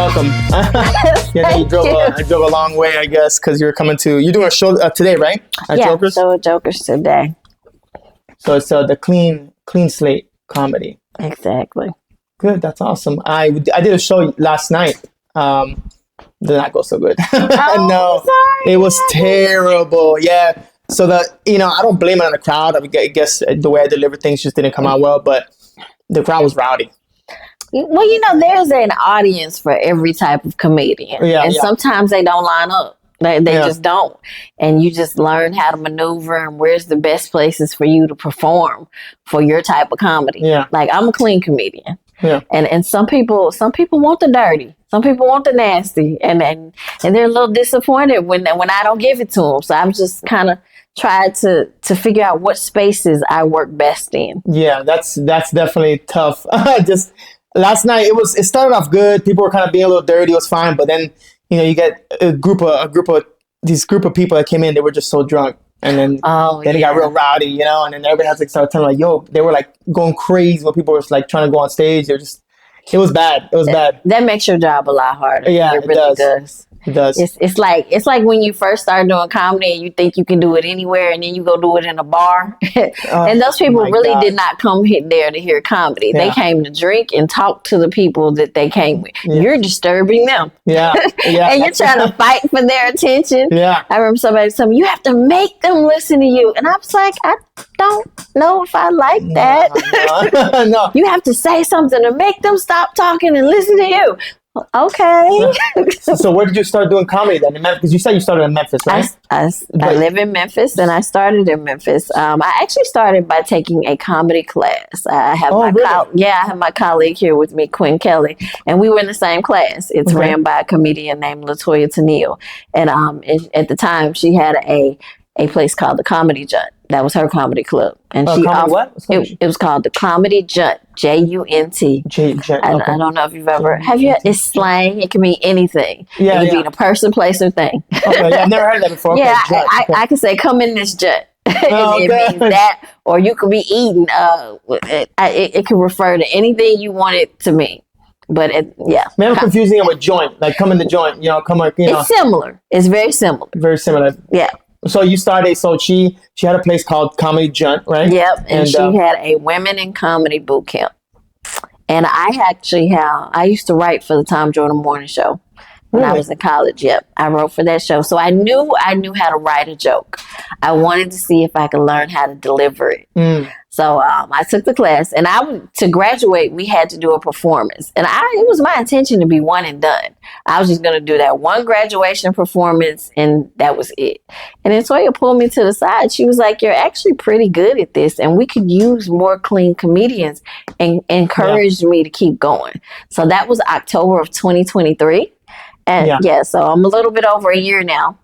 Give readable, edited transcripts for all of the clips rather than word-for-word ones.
welcome. You drove a long way, I guess, because you're doing a show today, right? At Jokers? So at Jokers today. So it's the clean slate comedy. Exactly. Good, that's awesome. I did a show last night. Did not go so good. Oh, No, sorry. it was terrible. Yeah. So I don't blame it on the crowd. I guess the way I delivered things just didn't come out well, but the crowd was rowdy. Well, there's an audience for every type of comedian. And sometimes they don't line up. They just don't. And you just learn how to maneuver and where's the best places for you to perform for your type of comedy. Yeah. Like, I'm a clean comedian. Yeah. And some people want the dirty. Some people want the nasty. And they're a little disappointed when I don't give it to them. So I'm just kind of tried to figure out what spaces I work best in. Yeah, that's definitely tough. Just last night it started off good. People were kind of being a little dirty. It was fine, but then you get a group of people that came in. They were just so drunk, and then it got real rowdy, and then everybody has to start telling they were like going crazy when people were like trying to go on stage. It was bad. It was bad. That makes your job a lot harder. Yeah, it really does. It does. It's like when you first start doing comedy and you think you can do it anywhere, and then you go do it in a bar. And those people really did not come there to hear comedy. Yeah. They came to drink and talk to the people that they came with. Yeah. You're disturbing them. Yeah. And you're trying to fight for their attention. Yeah. I remember somebody telling me, you have to make them listen to you. And I was like, I don't know if I like that. No. You have to say something to make them stop talking and listen to you. Okay. So where did you start doing comedy then? Because you said you started in Memphis, right? I live in Memphis, and I started in Memphis. I actually started by taking a comedy class. I have I have my colleague here with me, Quinn Kelly, and we were in the same class. It's ran by a comedian named LaToya Tennille, and at the time she had a place called the Comedy Junt. That was her comedy club, and she what? It was called the Comedy Junt, Junt. I don't know if you've ever It's slang. It can mean anything. Yeah, it can mean a person, place, or thing. Okay, I've never heard that before. Yeah, I can say, come in this junt. It means that, or you could be eating. It can refer to anything you want it to mean. But I'm confusing it with joint. Like come in the joint. Come like It's similar. It's very similar. Very similar. Yeah. So you started. So she had a place called Comedy Junt, right? Yep, and she had a women in comedy boot camp. And I used to write for the Tom Jordan Morning Show when I was in college. Yep, I wrote for that show. So I knew how to write a joke. I wanted to see if I could learn how to deliver it. So I took the class, and to graduate, we had to do a performance. And it was my intention to be one and done. I was just going to do that one graduation performance, and that was it. And then Toya pulled me to the side. She was like, you're actually pretty good at this, and we could use more clean comedians, and encouraged me to keep going. So that was October of 2023. And so I'm a little bit over a year now,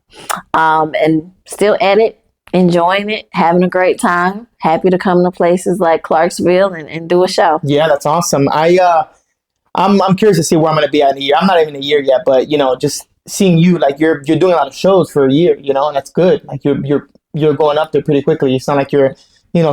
and still at it. Enjoying it, having a great time, happy to come to places like Clarksville and do a show. Yeah, that's awesome. I'm curious to see where I'm going to be at in a year. I'm not even a year yet, but just seeing you, like you're doing a lot of shows for a year, and that's good. Like you're going up there pretty quickly. It's not like you're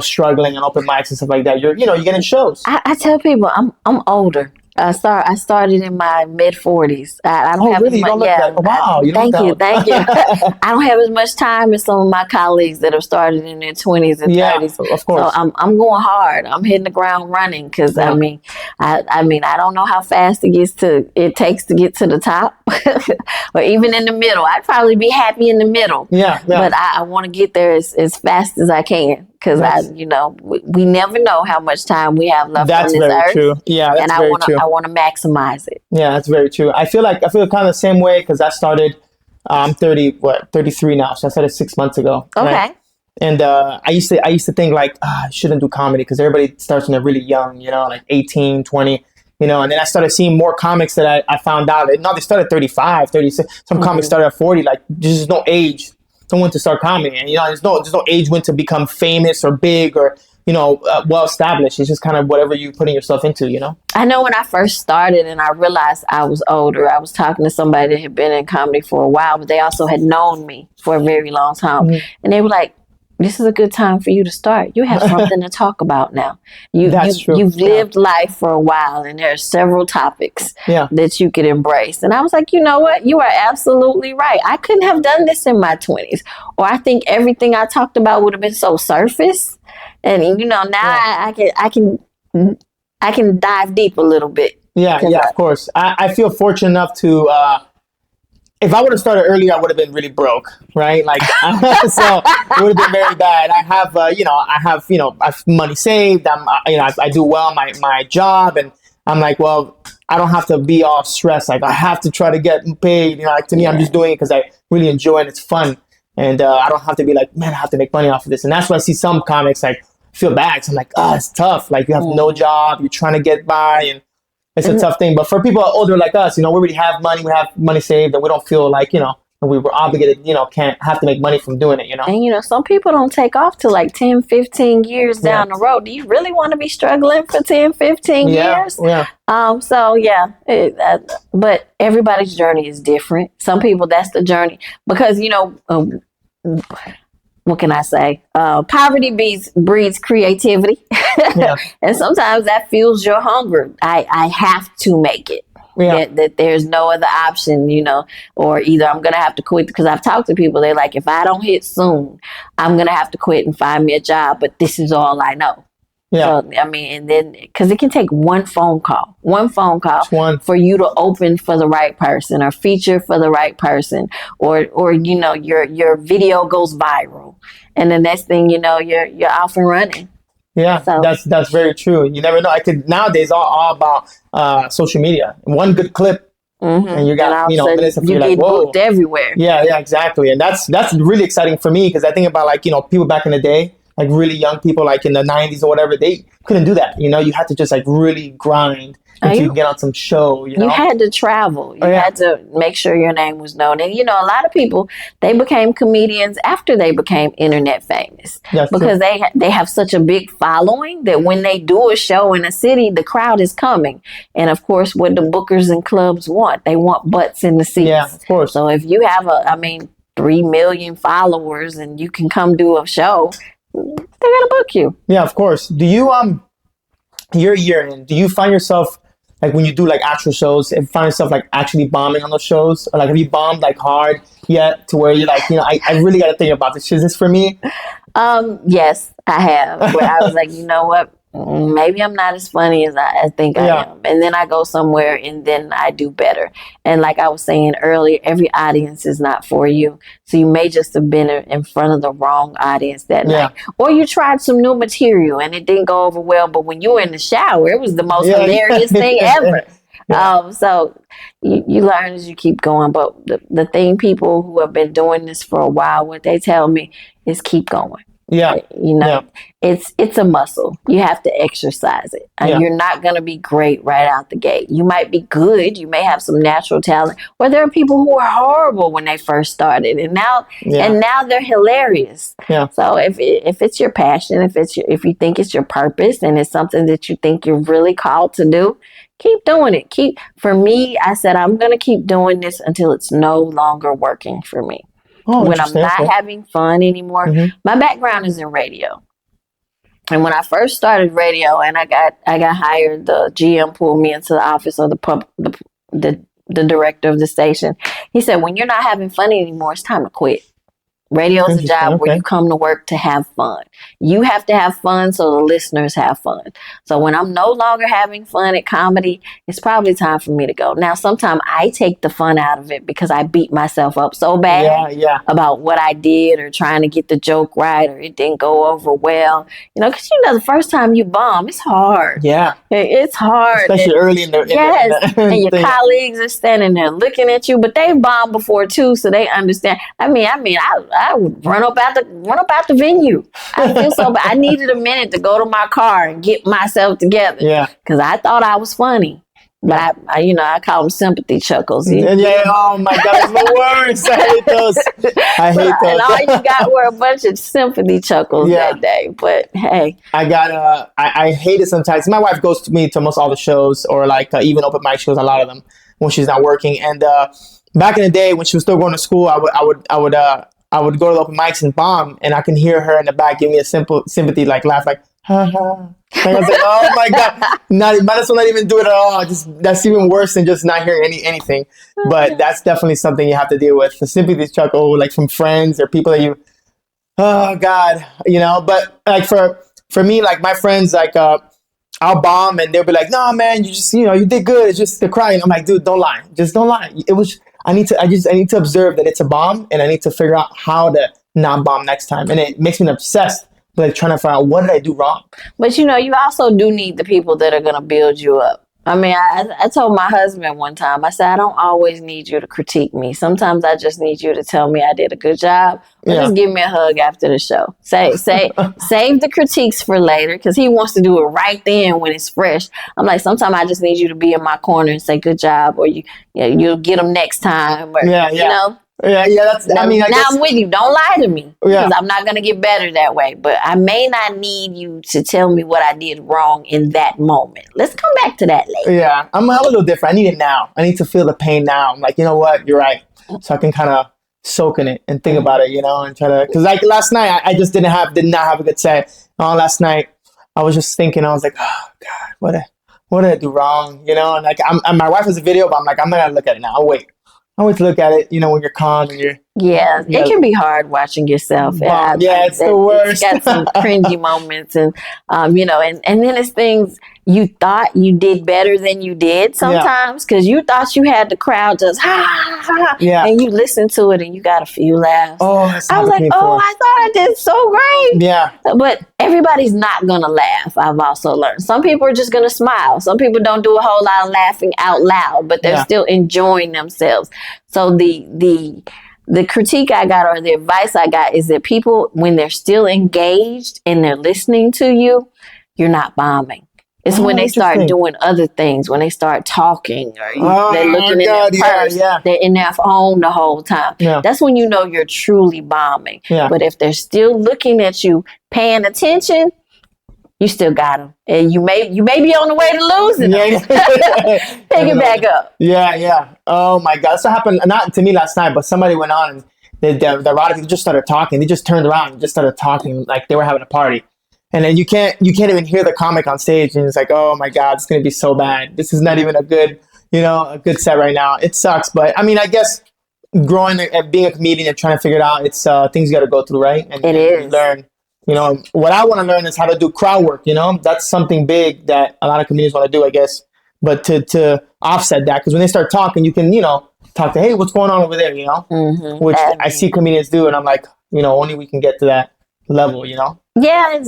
struggling on open mics and stuff like that. You're getting shows. I tell people I'm older. I started in my mid 40s. I don't have really? as much. Wow! Thank you. I don't have as much time as some of my colleagues that have started in their 20s and 30s. Of course. So I'm going hard. I'm hitting the ground running because I don't know how fast it takes to get to the top, or even in the middle. I'd probably be happy in the middle. Yeah. But I want to get there as fast as I can. Because we never know how much time we have left on this earth. That's very true. Yeah, that's very true. I want to maximize it. Yeah, that's very true. I feel kind of the same way because I started. I'm 33 now, so I started 6 months ago. Okay. Right? And I used to think like I shouldn't do comedy because everybody starts when they're really young, like 18, 20. And then I started seeing more comics that I found out. No, they started at 35, 36. Some comics started at 40. Like there's just no age. Someone to start comedy, and there's no age when to become famous or big or well established. It's just kind of whatever you're putting yourself into. I know when I first started and I realized I was older, I was talking to somebody that had been in comedy for a while, but they also had known me for a very long time, and they were like, this is a good time for you to start. You have something to talk about now. That's true. You've lived life for a while, and there are several topics that you could embrace. And I was like, you know what? You are absolutely right. I couldn't have done this in my 20s. Or I think everything I talked about would have been so surface. And, you know, now I can dive deep a little bit. Yeah, of course. I feel fortunate enough to... if I would have started earlier, I would have been really broke, right? Like, so it would have been very bad. I have, I have money saved. I do well in my job, and I'm like, well, I don't have to be all stressed. Like, I have to try to get paid. You know, like to me, I'm just doing it because I really enjoy it. It's fun, and I don't have to be like, man, I have to make money off of this. And that's why I see some comics like feel bad. So I'm like, oh, it's tough. Like, you have no job, you're trying to get by, and it's a tough thing. But for people older like us, you know, we already have money saved, and we don't feel like, you know, we were obligated, you know, can't have to make money from doing it, you know. And, you know, some people don't take off to like 10, 15 years down the road. Do you really want to be struggling for 10, 15 years? Yeah. But everybody's journey is different. Some people, that's the journey. Because, you know, what can I say? Poverty breeds creativity. And sometimes that fuels your hunger. I have to make it. That there's no other option, you know, or either I'm going to have to quit, because I've talked to people. They're like, if I don't hit soon, I'm going to have to quit and find me a job. But this is all I know. So, I mean, and then, because it can take one phone call for you to open for the right person, or feature for the right person, or you know, your video goes viral, and the next thing you know, you're off and running. Yeah, so that's very true. You never know. Nowadays all about social media. One good clip, and you got minutes of, you like, get whoa, booked everywhere. Yeah, exactly. And that's really exciting for me, because I think about, like, you know, people back in the day, like really young people, like in the 90s or whatever, they couldn't do that. You know, you had to just like really grind until you get on some show. You know, you had to travel. You had to make sure your name was known. And, you know, a lot of people, they became comedians after they became internet famous, because they have such a big following that when they do a show in a city, the crowd is coming. And of course, what the bookers and clubs want, they want butts in the seats. Yeah, of course. So if you have 3 million followers and you can come do a show, they're gonna book you. Yeah, of course. Do you you're a year in, do you find yourself, like, when you do like actual shows, and find yourself like actually bombing on those shows? Or like, have you bombed like hard yet, to where you're like, you know, I really got to think about this. Is this for me? Yes, I have. Where I was like, you know what? Maybe I'm not as funny as I think I am. And then I go somewhere and then I do better. And like I was saying earlier, every audience is not for you. So you may just have been in front of the wrong audience that night. Or you tried some new material and it didn't go over well. But when you were in the shower, it was the most hilarious thing ever. So you learn as you keep going. But the thing, people who have been doing this for a while, what they tell me is keep going. You know, it's a muscle. You have to exercise it. And you're not going to be great right out the gate. You might be good. You may have some natural talent. Or there are people who are horrible when they first started, and now they're hilarious. So if it's your passion, if you think it's your purpose, and it's something that you think you're really called to do, keep doing it. For me, I said, I'm going to keep doing this until it's no longer working for me. When I'm not having fun anymore. My background is in radio. And when I first started radio and I got hired, the GM pulled me into the office of the director of the station. He said, when you're not having fun anymore, it's time to quit. Radio is a job where you come to work to have fun. You have to have fun so the listeners have fun. So when I'm no longer having fun at comedy, it's probably time for me to go. Now, sometimes I take the fun out of it because I beat myself up so bad about what I did, or trying to get the joke right, or it didn't go over well. You know, because the first time you bomb, it's hard. It's hard. Especially early in the and your colleagues are standing there looking at you, but they've bombed before too, so they understand. I would run up out the venue. I feel so bad. I needed a minute to go to my car and get myself together. Because I thought I was funny. But I call them sympathy chuckles. Oh my God, it's the worst. I hate those. And all you got were a bunch of sympathy chuckles that day. But hey, I hate it sometimes. My wife goes to me to almost all the shows, or like even open mic shows, a lot of them, when she's not working. And back in the day when she was still going to school, I would I would go to the open mics and bomb, and I can hear her in the back give me a simple sympathy like laugh like ha ha. Like, I was like, oh my god, might as well not even do it at all. Just that's even worse than just not hearing anything. But that's definitely something you have to deal with. The sympathy chuckle, like from friends or people that you, oh god, you know. But like for me, like my friends, like I'll bomb and they'll be like, no man, you just you did good. It's just they're crying. I'm like, dude, don't lie, just don't lie. It was I need to observe that it's a bomb, and I need to figure out how to not bomb next time. And it makes me obsessed. Like trying to find out what did I do wrong. But you also do need the people that are going to build you up. I mean, I told my husband one time, I said, I don't always need you to critique me. Sometimes I just need you to tell me I did a good job. Or just give me a hug after the show. Save the critiques for later, because he wants to do it right then when it's fresh. I'm like, sometimes I just need you to be in my corner and say good job, or you'll get them next time. Or, you know. Yeah. That's. I mean, now I'm with you. Don't lie to me, because I'm not gonna get better that way. But I may not need you to tell me what I did wrong in that moment. Let's come back to that later. Yeah, I'm a little different. I need it now. I need to feel the pain now. I'm like, you know what? You're right. So I can kind of soak in it and think about it, and try to. Because like last night, I just did not have a good set. Last night, I was just thinking. I was like, oh God, what did I do wrong? And like, my wife has a video, but I'm like, I'm not gonna look at it now. I'll wait to look at it, when you're calm and you're... Yeah, it can be hard watching yourself. It's the worst. It's got some cringy moments, and and then it's things you thought you did better than you did sometimes, because you thought you had the crowd just and you listen to it and you got a few laughs. Oh, I was like, I thought I did so great. Yeah, but everybody's not gonna laugh. I've also learned some people are just gonna smile. Some people don't do a whole lot of laughing out loud, but they're still enjoying themselves. So the critique I got, or the advice I got, is that people, when they're still engaged and they're listening to you, you're not bombing. It's when they start doing other things, when they start talking, or they're looking in their purse, they're in their phone the whole time. Yeah. That's when you know you're truly bombing. Yeah. But if they're still looking at you, paying attention, you still got them. And you may be on the way to losing them. Pick it back up. Yeah. Oh my God. This happened not to me last night, but somebody went on and the erotic people just started talking. They just turned around and just started talking like they were having a party. And then you can't even hear the comic on stage, and it's like, oh my God, it's gonna be so bad. This is not even a good set right now. It sucks, but I mean, I guess growing and being a comedian and trying to figure it out, it's things you got to go through, right? And it is. You learn. What I want to learn is how to do crowd work. That's something big that a lot of comedians want to do, I guess. But to offset that, because when they start talking, you can talk to, hey, what's going on over there? Which I see comedians do, and I'm like, only we can get to that level. Yeah,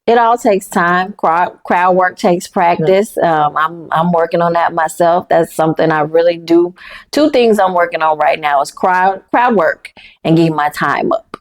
it all takes time. Crowd work takes practice. Yeah. I'm working on that myself. That's something I really do. 2 things I'm working on right now is crowd work and getting my time up.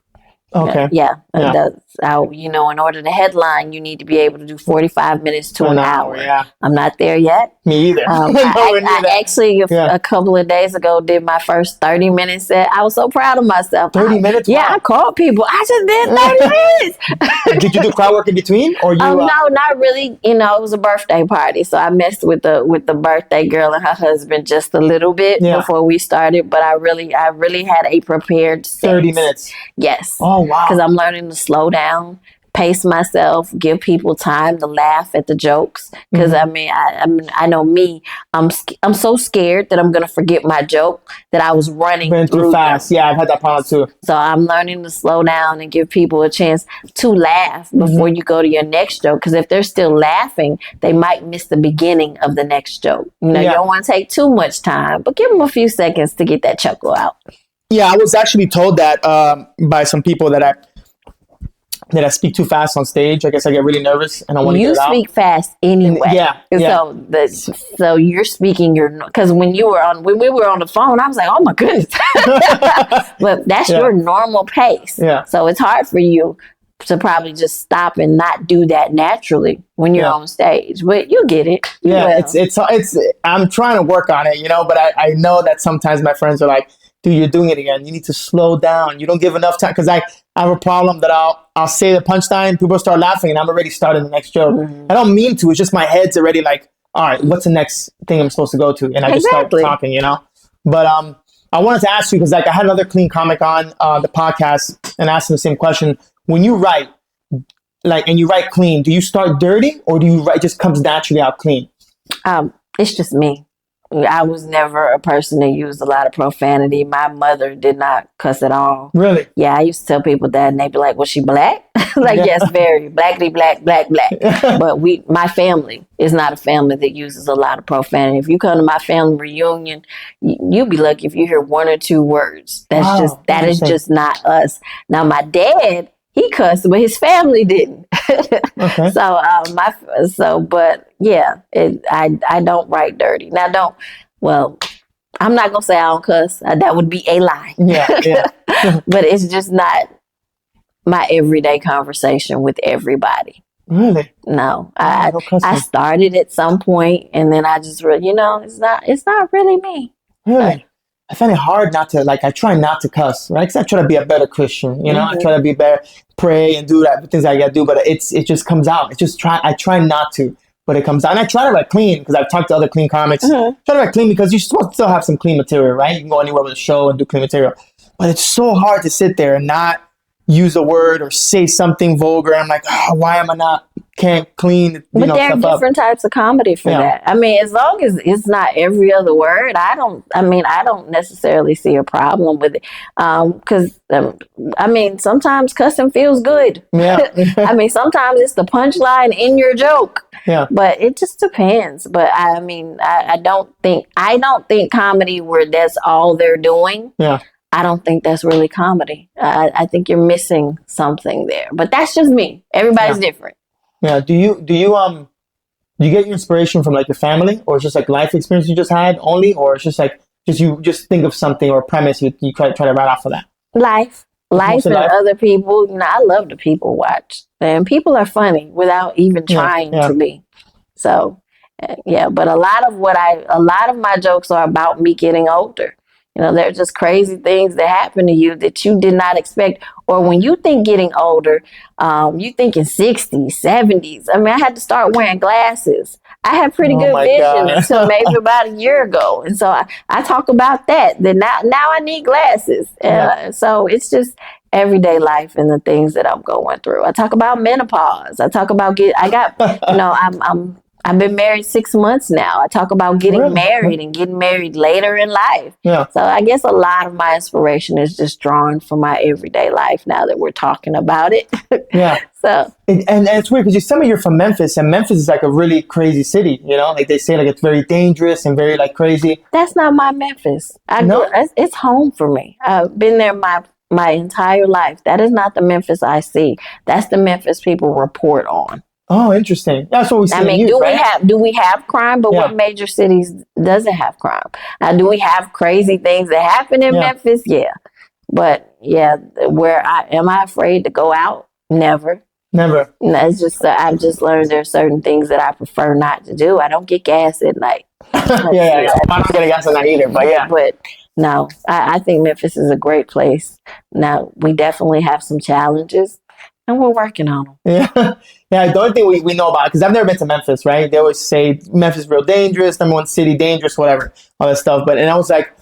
Okay. Yeah. In order to headline, you need to be able to do 45 minutes to an hour. Yeah. I'm not there yet. Me either. I actually, a couple of days ago, did my first 30-minute set. I was so proud of myself. 30 minutes? Yeah, wow. I called people. I just did 30 minutes. Did you do crowd work in between? Or you? No, not really. It was a birthday party. So I messed with the birthday girl and her husband just a little bit before we started. But I really had a prepared set. 30 minutes? Yes. Oh, wow. Because I'm learning to slow down, pace myself, give people time to laugh at the jokes. Because I know me, I'm so scared that I'm gonna forget my joke that I was running through fast. Yeah, I've had that problem too. So I'm learning to slow down and give people a chance to laugh before you go to your next joke. Because if they're still laughing, they might miss the beginning of the next joke. You don't want to take too much time, but give them a few seconds to get that chuckle out. Yeah, I was actually told that by some people that I speak too fast on stage. I guess I get really nervous and I want to get it out. You speak fast anyway. Yeah. So you're speaking because when we were on the phone, I was like, oh my goodness. But that's your normal pace. Yeah. So it's hard for you to probably just stop and not do that naturally when you're on stage, but you get it. It's I'm trying to work on it, but I know that sometimes my friends are like, dude, you're doing it again. You need to slow down. You don't give enough time. Because I have a problem that I'll say the punchline, people start laughing, and I'm already starting the next joke. Mm-hmm. I don't mean to. It's just my head's already like, all right, what's the next thing I'm supposed to go to? And I just start talking, But I wanted to ask you because like I had another clean comic on the podcast and asked him the same question. When you write, like, and you write clean, do you start dirty or do you write just comes naturally out clean? It's just me. I was never a person that used a lot of profanity. My mother did not cuss at all. Really? Yeah, I used to tell people that, and they'd be like, "Was she black?" Like, Yeah. yes, very blackity black, black, black. But my family is not a family that uses a lot of profanity. If you come to my family reunion, you'll be lucky if you hear one or two words. That is just not us. Now, my dad, he cussed, but his family didn't. Okay. But yeah, I don't write dirty. Now, I'm not gonna say I don't cuss. That would be a lie. Yeah. But it's just not my everyday conversation with everybody. Really? No, No cussing. I started at some point, and then I just really, it's not really me. Really? I find it hard not to, like, I try not to cuss, right? Because I try to be a better Christian, I try to be better, pray and do that, things I got to do, but it just comes out. I try not to, but it comes out. And I try to write clean because I've talked to other clean comics. Try to write clean because you're supposed to still have some clean material, right? You can go anywhere with a show and do clean material. But it's so hard to sit there and not use a word or say something vulgar. I'm like, why am I can't clean, but there are different types of comedy for that. I mean, as long as it's not every other word, I don't necessarily see a problem with it. Because sometimes cussing feels good. Yeah. I mean, sometimes it's the punchline in your joke. Yeah. But it just depends. But I don't think comedy where that's all they're doing. Yeah. I don't think that's really comedy. I think you're missing something there. But that's just me. Everybody's different. Yeah. Do you get your inspiration from like your family, or it's just like life experience you just had only, or it's just like you just think of something or a premise you try to write off of that? Life and other people. I love to people watch, and people are funny without even trying to be. So but a lot of my jokes are about me getting older. They're just crazy things that happen to you that you did not expect. Or when you think getting older, you think in 60s, 70s. I mean, I had to start wearing glasses. I had pretty good vision until maybe about a year ago. And so I talk about that. Then now I need glasses. So it's just everyday life and the things that I'm going through. I talk about menopause. I talk about I've been married 6 months now. I talk about getting married and getting married later in life. Yeah. So I guess a lot of my inspiration is just drawn from my everyday life now that we're talking about it. Yeah. And it's weird because you tell me you're from Memphis, and Memphis is like a really crazy city, Like they say like it's very dangerous and very like crazy. That's not my Memphis. It's home for me. I've been there my entire life. That is not the Memphis I see. That's the Memphis people report on. Oh, interesting. That's what we see. Do we have crime? But what major cities doesn't have crime? Now, do we have crazy things that happen in Memphis? Yeah. But am I afraid to go out? Never. No, it's just I've just learned there are certain things that I prefer not to do. I don't get gas at night. I'm not getting gas at night either. But no, I think Memphis is a great place. Now, we definitely have some challenges. And we're working on them. Yeah. The only thing we know about, because I've never been to Memphis, right? They always say Memphis is real dangerous, number one city, dangerous, whatever, all that stuff. And I was like,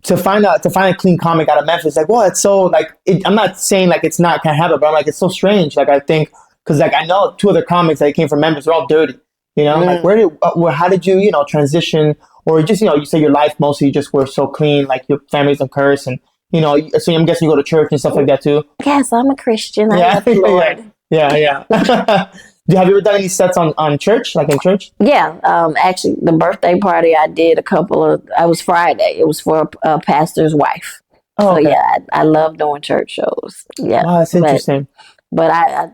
to find a clean comic out of Memphis, like, well, it's so like, I'm not saying like it's not can't happen, but I'm like, it's so strange. Like I think, because like I know two other comics that came from Memphis, they're all dirty. Like how did you transition, or just you say your life mostly just were so clean, like your family doesn't curse and. So I'm guessing you go to church and stuff like that too? Yes, I'm a Christian. I love the Lord. Yeah. Have you ever done any sets on church, like in church? Yeah. Actually, the birthday party I did I was Friday. It was for a pastor's wife. Oh, okay. So yeah, I love doing church shows. Yeah. Wow, that's interesting. But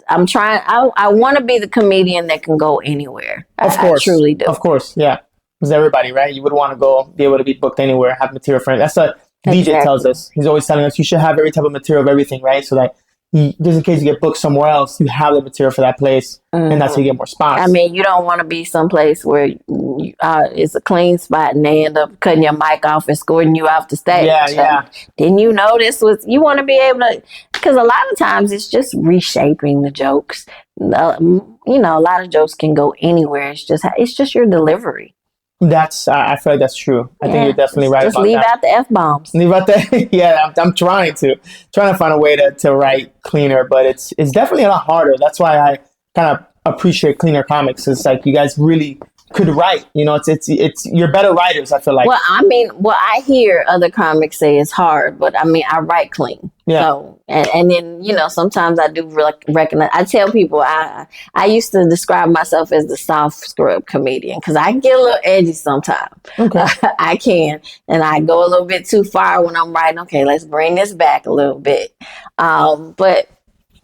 I'm trying, I want to be the comedian that can go anywhere. Of course. I truly do. Of course, yeah. Because everybody, right? You would want to be able to be booked anywhere, have material for it. That's a DJ tells us. He's always telling us you should have every type of material of everything, right? So that just in case you get booked somewhere else, you have the material for that place, and that's how you get more spots. I mean, you don't want to be someplace where it's a clean spot and they end up cutting your mic off and escorting you off the stage. Yeah. Didn't you know this was? You want to be able to, because a lot of times it's just reshaping the jokes. A lot of jokes can go anywhere. It's just your delivery. I feel like that's true. I think you're definitely right Just about leave that. out the F-bombs. Leave out that. Yeah, I'm trying to find a way to write cleaner, but it's definitely a lot harder. That's why I kind of appreciate cleaner comics. It's like you guys really could write. You know, it's you're better writers. I feel like. Well, I mean, I hear other comics say it's hard, but I mean, I write clean. Yeah. So, and then, you know, sometimes I do recognize, I tell people I used to describe myself as the soft scrub comedian because I get a little edgy sometimes. Okay. I can. And I go a little bit too far when I'm writing. Okay, let's bring this back a little bit. But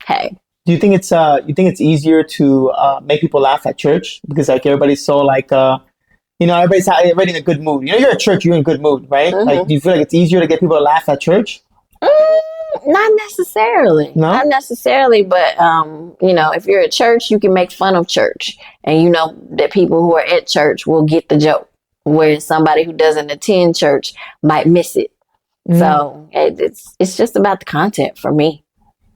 hey. Do you think it's easier to make people laugh at church because like everybody's so like you know, everybody's already in a good mood. You know, you're at church, you're in a good mood, right? Mm-hmm. Like, do you feel like it's easier to get people to laugh at church? Not necessarily. No? Not necessarily, but you know, if you're at church, you can make fun of church, and you know that people who are at church will get the joke, whereas somebody who doesn't attend church might miss it. So it's just about the content for me.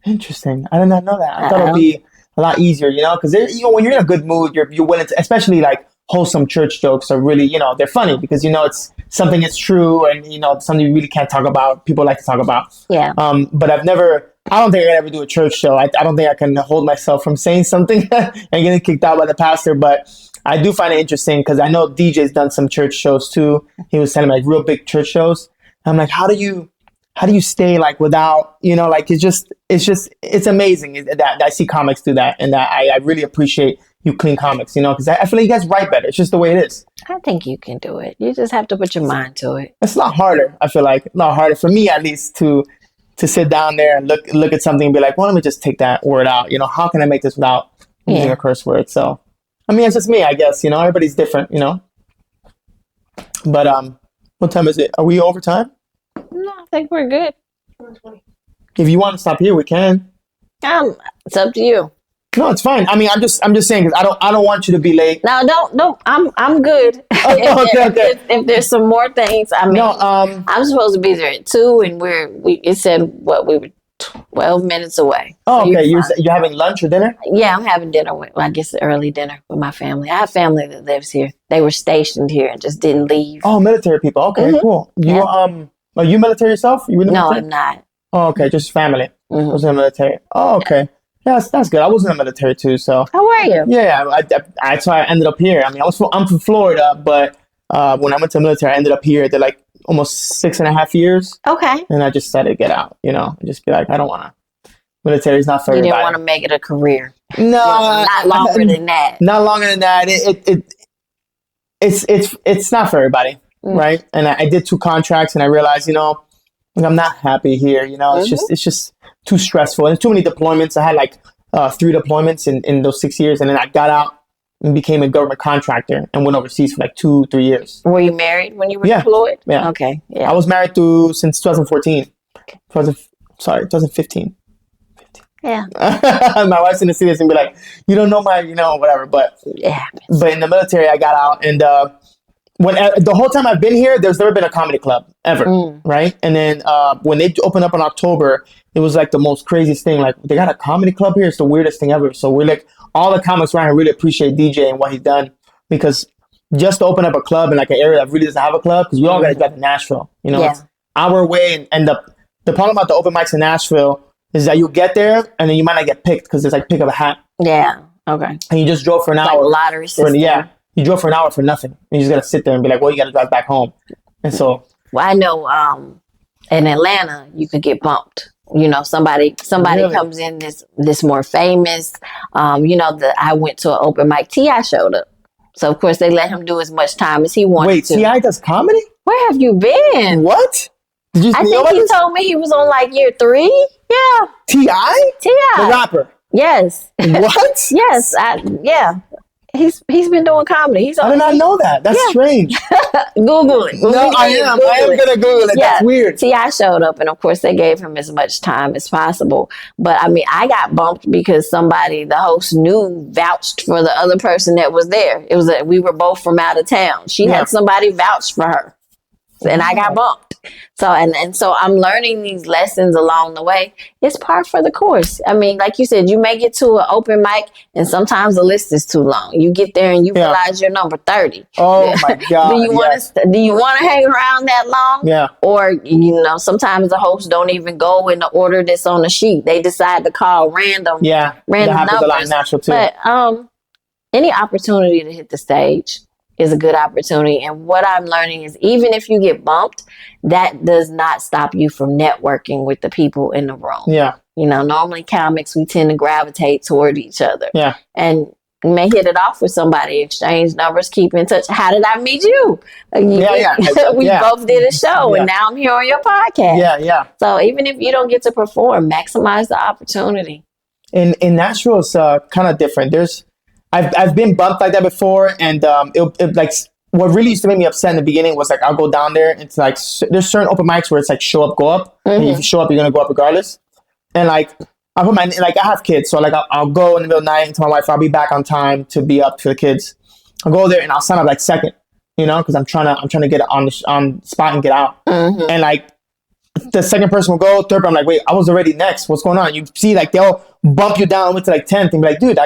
Interesting. I did not know that. I thought it'd be a lot easier, you know, because you know when you're in a good mood, you're willing to, especially like wholesome church jokes are really, you know, they're funny because you know it's something that's true and you know something you really can't talk about. People like to talk about. Yeah. But I don't think I could ever do a church show. I don't think I can hold myself from saying something and getting kicked out by the pastor. But I do find it interesting because I know DJ's done some church shows too. He was telling me like real big church shows. I'm like, how do you stay like without, you know, like it's amazing that I see comics do that and that I really appreciate you clean comics, you know, because I feel like you guys write better. It's just the way it is. I think you can do it. You just have to put your mind to it. It's a lot harder. I feel like a lot harder for me, at least, to sit down there and look at something and be like, well, let me just take that word out. You know, how can I make this without using a curse word? So, I mean, it's just me, I guess. You know, everybody's different, you know. But what time is it? Are we over time? No, I think we're good. If you want to stop here, we can. It's up to you. No, it's fine. I mean, I'm just saying because I don't want you to be late. No, don't. I'm good. Okay. If there's some more things, I mean, No, I'm supposed to be there at 2, and it said we were 12 minutes away. Oh, So okay. You're having lunch or dinner? Yeah, I'm having dinner I guess early dinner with my family. I have family that lives here. They were stationed here and just didn't leave. Oh, military people. Okay, cool. You are you military yourself? You in the No, military? I'm not. Oh, okay, just family. Mm-hmm. I was in the military. Oh, okay. Yeah, that's good. I was in the military too, so. How are you? Yeah, that's why I ended up here. I mean, I'm from Florida, but when I went to the military, I ended up here. They're like almost 6.5 years. Okay. And I just decided to get out, you know, and just be like, I don't want to. Military is not for everybody. You didn't want to make it a career. No, not longer than that. Not longer than that. It's not for everybody, right? And I did 2 contracts, and I realized, you know, I'm not happy here. You know, it's just too stressful and too many deployments. I had like 3 deployments in those 6 years, and then I got out and became a government contractor and went overseas for like 2-3 years. Were you married when you were deployed? Yeah. Okay. Yeah. I was married since 2014. 2015. Yeah. My wife's gonna see this and be like, "You don't know whatever." But in the military, I got out, and the whole time I've been here, there's never been a comedy club ever, right? And then when they opened up in October, it was like the most craziest thing. Like, they got a comedy club here. It's the weirdest thing ever. So we're like, all the comics around here really appreciate DJ and what he's done, because just to open up a club in like an area that really doesn't have a club, because we all got to drive to Nashville. You know, it's our way, and the problem about the open mics in Nashville is that you get there and then you might not get picked because it's like pick up a hat. Yeah. Okay. And you just drove for an hour. Like lottery system. You drove for an hour for nothing. And you just got to sit there and be like, well, you got to drive back home. And so. Well, I know in Atlanta, you could get bumped. You know, somebody really? Comes in this more famous. You know, I went to an open mic. T.I. showed up. So, of course, they let him do as much time as he wanted to. Wait, T.I. does comedy? Where have you been? What? I think he told me he was on like year 3. Yeah. T.I.? T.I. The rapper? Yes. What? Yes. Yeah. He's been doing comedy. I did not know that. That's strange. Google it. No, I am going to Google it. Yeah. That's weird. T.I. showed up, and of course they gave him as much time as possible. But I mean, I got bumped because the host vouched for the other person that was there. It was that we were both from out of town. She had somebody vouch for her. and I got bumped. So and so I'm learning these lessons along the way. It's part for the course. I mean, like you said, you may get to an open mic, and sometimes the list is too long. You get there and you realize you're number 30. Oh my God! Do you want to hang around that long? Yeah. Or sometimes the hosts don't even go in the order that's on the sheet. They decide to call random. Yeah, random that happens numbers. a lot natural too. But any opportunity to hit the stage is a good opportunity. And what I'm learning is even if you get bumped, that does not stop you from networking with the people in the room. Yeah. Normally comics, we tend to gravitate toward each other. Yeah. And you may hit it off with somebody, exchange numbers, keep in touch. How did I meet you? We both did a show and now I'm here on your podcast. Yeah, yeah. So even if you don't get to perform, maximize the opportunity. In Nashville, it's kind of different. I've been bumped like that before, and it like what really used to make me upset in the beginning was like I'll go down there. It's like there's certain open mics where it's like show up, go up. And if you show up, you're gonna go up regardless. And like I put I have kids, so like I'll go in the middle of the night and tell my wife I'll be back on time to be up for the kids. I'll go there and I'll sign up like second, because I'm trying to get on the spot and get out. And like the second person will go, third, I'm like, wait, I was already next. What's going on? You see, like they'll bump you down to like 10th and be like, dude,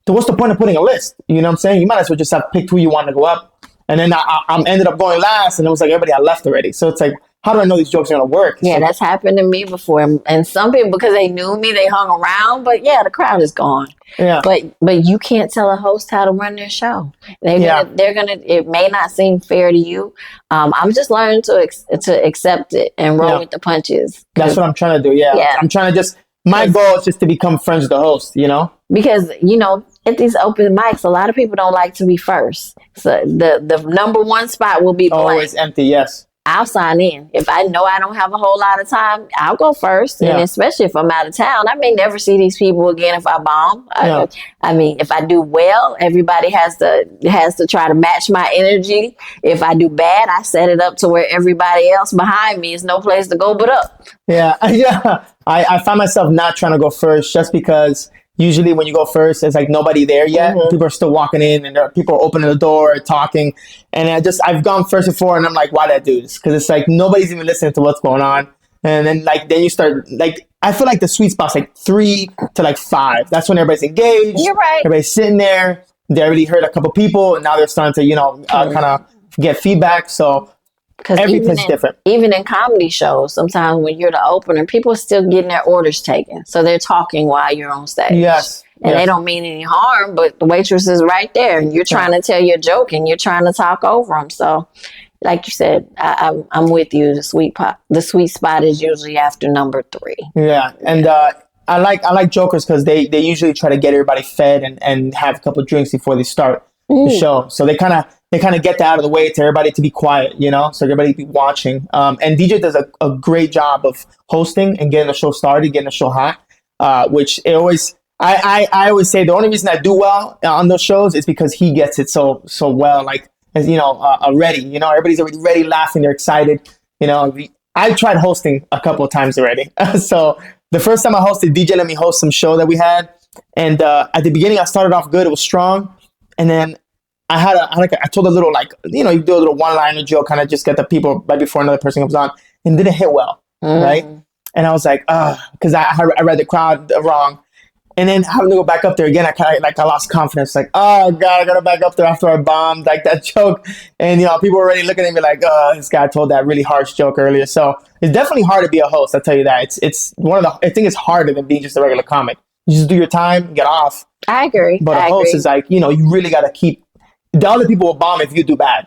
so what's the point of putting a list? You know what I'm saying? You might as well just have picked who you want to go up. And then I ended up going last, and it was like everybody had left already. So it's like, how do I know these jokes are going to work? Yeah, that's happened to me before. And some people, because they knew me, they hung around. But yeah, the crowd is gone. Yeah. But you can't tell a host how to run their show. It may not seem fair to you. I'm just learning to accept it and roll with the punches. That's what I'm trying to do. Yeah. I'm trying to my goal is just to become friends with the host, Because, at these open mics, a lot of people don't like to be first. So the number one spot will be blank. Always empty, yes. I'll sign in. If I know I don't have a whole lot of time, I'll go first. And especially if I'm out of town, I may never see these people again if I bomb. I mean, if I do well, everybody has to try to match my energy. If I do bad, I set it up to where everybody else behind me is no place to go but up. Yeah. I find myself not trying to go first just because usually when you go first, there's like nobody there yet. People are still walking in and people are opening the door, talking. And I've gone first before and I'm like, why did I do this? Because it's like nobody's even listening to what's going on. And then then you start I feel like the sweet spot's like 3 to like 5. That's when everybody's engaged. You're right. Everybody's sitting there. They already heard a couple people and now they're starting to, kind of get feedback. So everything's different. Even in comedy shows, sometimes when you're the opener, people are still getting their orders taken. So they're talking while you're on stage. Yes. And they don't mean any harm, but the waitress is right there and you're trying to tell your joke and you're trying to talk over them. So like you said, I'm with you. The sweet spot is usually after number 3. Yeah. And I like jokers because they usually try to get everybody fed and have a couple of drinks before they start the show. So they kind of get that out of the way to everybody to be quiet, so everybody be watching. And DJ does a great job of hosting and getting the show started, getting the show hot, which I always say the only reason I do well on those shows is because he gets it so well, like, as already, everybody's already ready, laughing, they're excited. I tried hosting a couple of times already. So the first time I hosted, DJ let me host some show that we had. And at the beginning, I started off good. It was strong. And then I told a little, you do a little one-liner joke, kind of just get the people right before another person comes on, and didn't hit well, right? And I was like, because I read the crowd wrong. And then having to go back up there again, I lost confidence. Like, oh God, I gotta back up there after I bombed like that joke. And people were already looking at me like, oh, this guy told that really harsh joke earlier. So it's definitely hard to be a host. I'll tell you that. It's I think it's harder than being just a regular comic. You just do your time, get off. I agree. But a host is like, you really gotta keep. The other people will bomb if you do bad,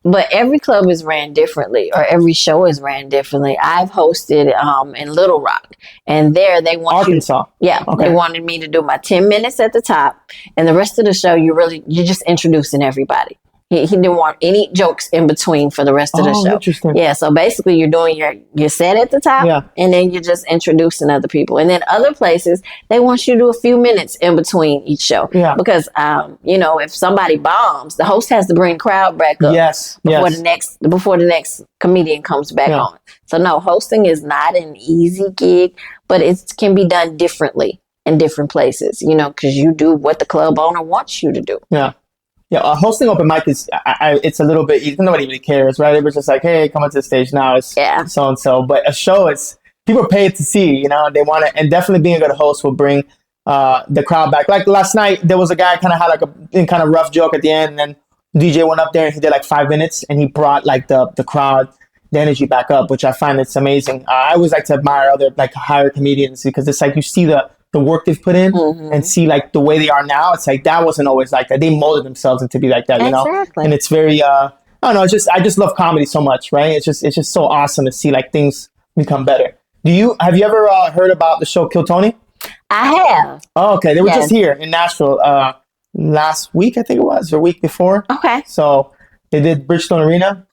But every club is ran differently, or every show is ran differently. I've hosted in Little Rock, and there they want Arkansas. They wanted me to do my 10 minutes at the top, and the rest of the show you're just introducing everybody. He didn't want any jokes in between for the rest of the show. Interesting. Yeah, so basically you're doing your set at the top, and then you're just introducing other people. And then other places, they want you to do a few minutes in between each show. Yeah. Because, if somebody bombs, the host has to bring the crowd back up before the next comedian comes back on. So no, hosting is not an easy gig, but it can be done differently in different places, because you do what the club owner wants you to do. Yeah. Yeah, hosting open mic is it's a little bit nobody really cares, right? It was just like, hey, come onto the stage now. It's so and so, but a show, it's people pay it to see. You know, they want to, and definitely being a good host will bring the crowd back. Like last night, there was a guy kind of had like a kind of rough joke at the end, and then DJ went up there and he did like 5 minutes, and he brought like the crowd, the energy back up, which I find it's amazing. I always like to admire other like higher comedians because it's like you see the work they've put in and see like the way they are now. It's like that wasn't always like that. They molded themselves into be like that, you know? And it's very I don't know, I just love comedy so much, right? It's just so awesome to see like things become better. Have you ever heard about the show Kill Tony? I have. Oh, okay. They were just here in Nashville last week, I think it was, or week before. Okay. So they did Bridgestone Arena.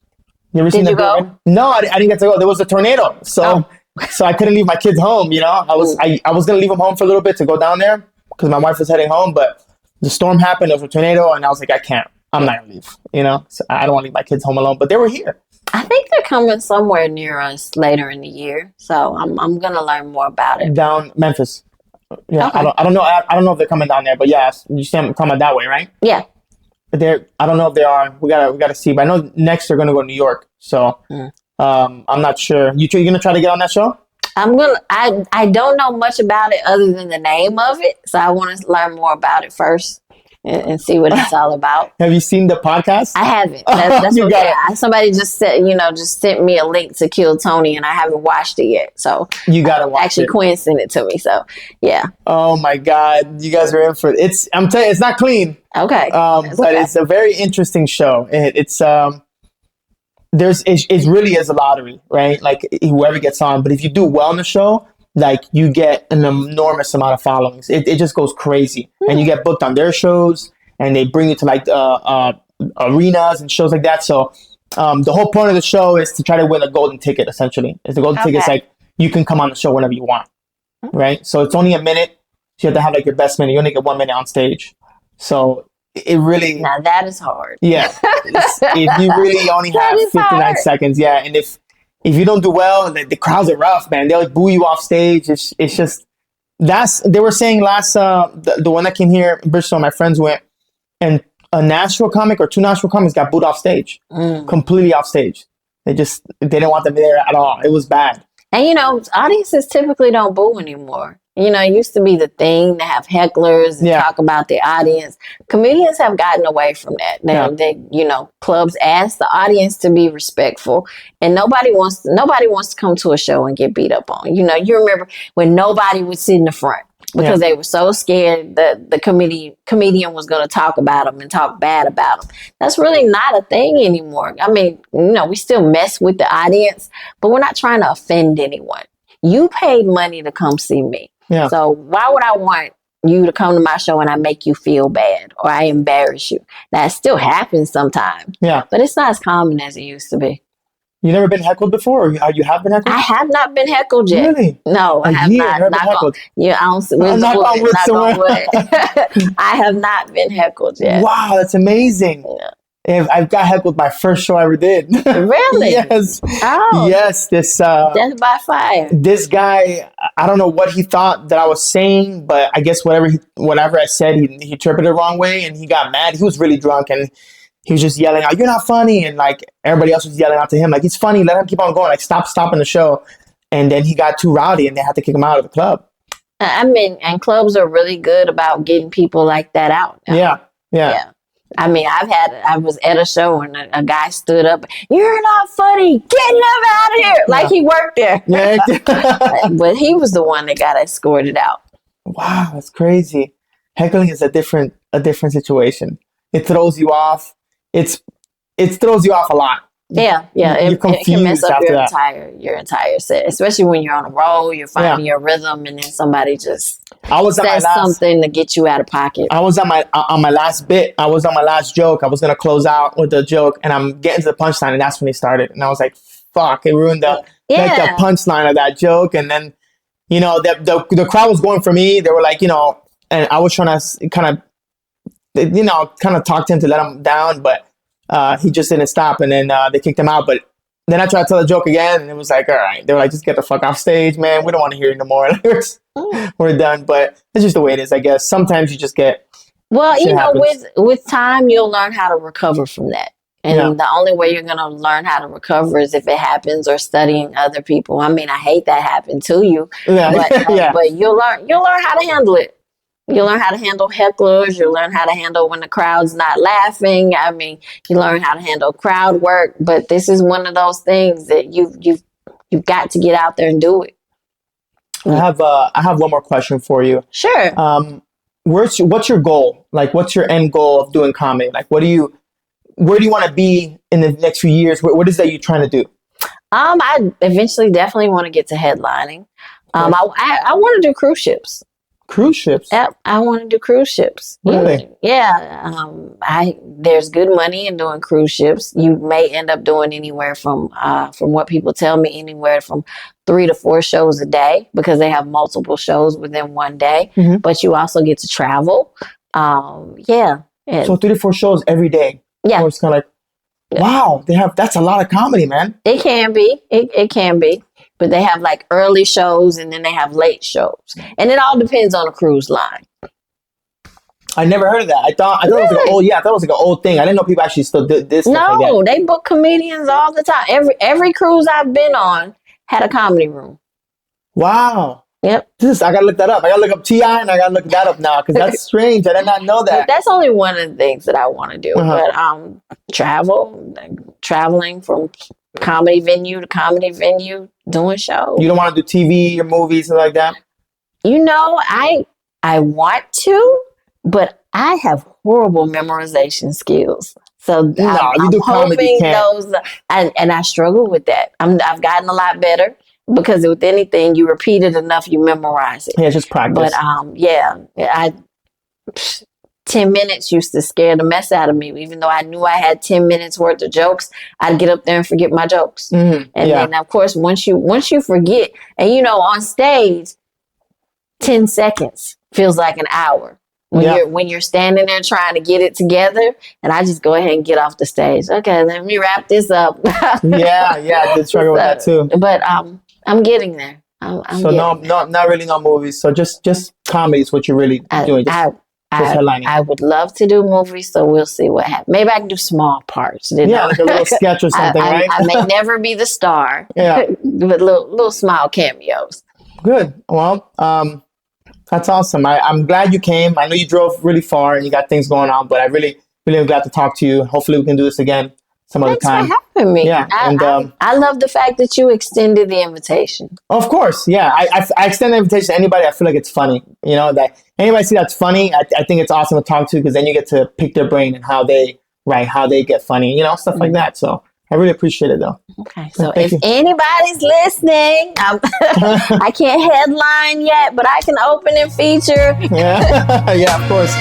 You ever seen Did you go? No, I didn't get to go. There was a tornado. So so I couldn't leave my kids home, you know. I was gonna leave them home for a little bit to go down there because my wife was heading home, but the storm happened. There was a tornado, and I was like, I can't. I'm not gonna leave, you know. So I don't want to leave my kids home alone. But they were here. I think they're coming somewhere near us later in the year, so I'm gonna learn more about it. Down Memphis. Yeah, Okay. I don't know. I don't know if they're coming down there, but yeah, you see them coming that way, right? Yeah. But I don't know if they are. We gotta see. But I know next they're gonna go to New York. So I'm not sure. You gonna try to get on that show? I don't know much about it other than the name of it, so I want to learn more about it first and see what it's all about. Have you seen the podcast? I haven't. That's what somebody just said. Just sent me a link to Kill Tony, and I haven't watched it yet. So you gotta watch actually, it. Quinn sent it to me. So yeah. Oh my God, you guys are in for it. I'm telling you, it's not clean. Okay. But it's a very interesting show. It really is a lottery, right? Like whoever gets on, but if you do well in the show, like you get an enormous amount of followings. It just goes crazy, and you get booked on their shows, and they bring you to like arenas and shows like that. So the whole point of the show is to try to win a golden ticket. Essentially, the golden ticket is like you can come on the show whenever you want, right? So it's only a minute. So you have to have like your best minute. You only get 1 minute on stage. So it really now that is hard. Yeah, if you really only have 59 seconds, yeah, and if you don't do well, the crowds are rough, man. They'll like boo you off stage. It's just they were saying last the one that came here in Bristol, my friends went, and a Nashville comic or 2 Nashville comics got booed off stage, completely off stage. They didn't want them there at all. It was bad. And audiences typically don't boo anymore. It used to be the thing to have hecklers and talk about the audience. Comedians have gotten away from that. Clubs ask the audience to be respectful, and nobody wants to come to a show and get beat up on. You remember when nobody would sit in the front because they were so scared that the comedian was going to talk about them and talk bad about them. That's really not a thing anymore. I mean, we still mess with the audience, but we're not trying to offend anyone. You paid money to come see me. Yeah. So why would I want you to come to my show and I make you feel bad or I embarrass you? That still happens sometimes. Yeah. But it's not as common as it used to be. You never been heckled before? Or you have been heckled? I have not been heckled yet. Really? No, I have not. I have not been heckled yet. Wow, that's amazing. Yeah. I got heckled my first show I ever did. Really? Yes. Oh. Yes. This Death by Fire. This guy, I don't know what he thought that I was saying, but I guess whatever I said, he interpreted it the wrong way, and he got mad. He was really drunk, and he was just yelling out, "You're not funny!" And like everybody else was yelling out to him, like, "He's funny. Let him keep on going. Like stopping the show." And then he got too rowdy, and they had to kick him out of the club. I mean, and clubs are really good about getting people like that out. Yeah. I mean, I was at a show and a guy stood up, "You're not funny, get him out of here." Like he worked there. Yeah. But he was the one that got escorted out. Wow, that's crazy. Heckling is a different situation. It throws you off. It throws you off a lot. Yeah. It can mess up your entire set, especially when you're on a roll, you're finding your rhythm, and then somebody just says something to get you out of pocket. I was on my last bit. I was on my last joke. I was gonna close out with the joke, and I'm getting to the punchline, and that's when he started. And I was like, "Fuck!" It ruined the punchline of that joke. And then, the crowd was going for me. They were like, and I was trying to kind of talk to him to let him down, but he just didn't stop. And then they kicked him out. But then I tried to tell the joke again, and it was like, all right. They were like, "Just get the fuck off stage, man. We don't want to hear it no more." We're done. But it's just the way it is, I guess. Sometimes you just get Well, shit happens. with time, you'll learn how to recover from that. And Yeah. the only way you're going to learn how to recover is if it happens or studying other people. I mean, I hate that happened to you, Yeah. but Yeah. but you'll learn how to handle it. You'll learn how to handle hecklers. You'll learn how to handle when the crowd's not laughing. I mean, you learn how to handle crowd work. But this is one of those things that you've got to get out there and do it. I have one more question for you. Sure. What's your goal? Like, what's your end goal of doing comedy? Like, where do you want to be in the next few years? What is that you're trying to do? I eventually definitely want to get to headlining. I want to do cruise ships. Cruise ships? Yep, I want to do cruise ships. Really? Yeah. There's good money in doing cruise ships. You may end up doing anywhere from what people tell me, anywhere from 3 to 4 shows a day because they have multiple shows within one day. Mm-hmm. But you also get to travel. Yeah. So 3 to 4 shows every day. Yeah. So it's kind of like, wow, that's a lot of comedy, man. It can be. It can be. But they have like early shows and then they have late shows. And it all depends on the cruise line. I never heard of that. I thought it was like I thought it was like an old thing. I didn't know people actually still did this. No, they book comedians all the time. Every cruise I've been on had a comedy room. Wow. Yep. I gotta look that up. I gotta look up TI and I gotta look that up now because that's strange. I did not know that. But that's only one of the things that I want to do. Uh-huh. But traveling from comedy venue to comedy venue, doing shows. You don't want to do TV or movies or like that? I want to, but I have horrible memorization skills. So you do comedy, you can't. And I struggle with that. I've gotten a lot better because with anything you repeat it enough, you memorize it. Yeah, just practice. But 10 minutes used to scare the mess out of me. Even though I knew I had 10 minutes worth of jokes, I'd get up there and forget my jokes. Mm-hmm. And then, of course, once you forget, and on stage, 10 seconds feels like an hour. When you're standing there trying to get it together, and I just go ahead and get off the stage. Okay, let me wrap this up. yeah, I did struggle with that too. But I'm getting there. Not really no movies. So just comedy is what you're really doing. I would love to do movies, so we'll see what happens. Maybe I can do small parts. Like a little sketch or something, right? I may never be the star, but little small cameos. Good. Well, that's awesome. I'm glad you came. I know you drove really far and you got things going on, but I really, really am glad to talk to you. Hopefully we can do this again some other time. Thanks for having me. Yeah, I love the fact that you extended the invitation. Of course, yeah. I extend the invitation to anybody I feel like it's funny. That anybody see that's funny, I think it's awesome to talk to because then you get to pick their brain and how they get funny, stuff like that. So I really appreciate it though. Okay, so if anybody's listening, I can't headline yet, but I can open and feature. Yeah, of course.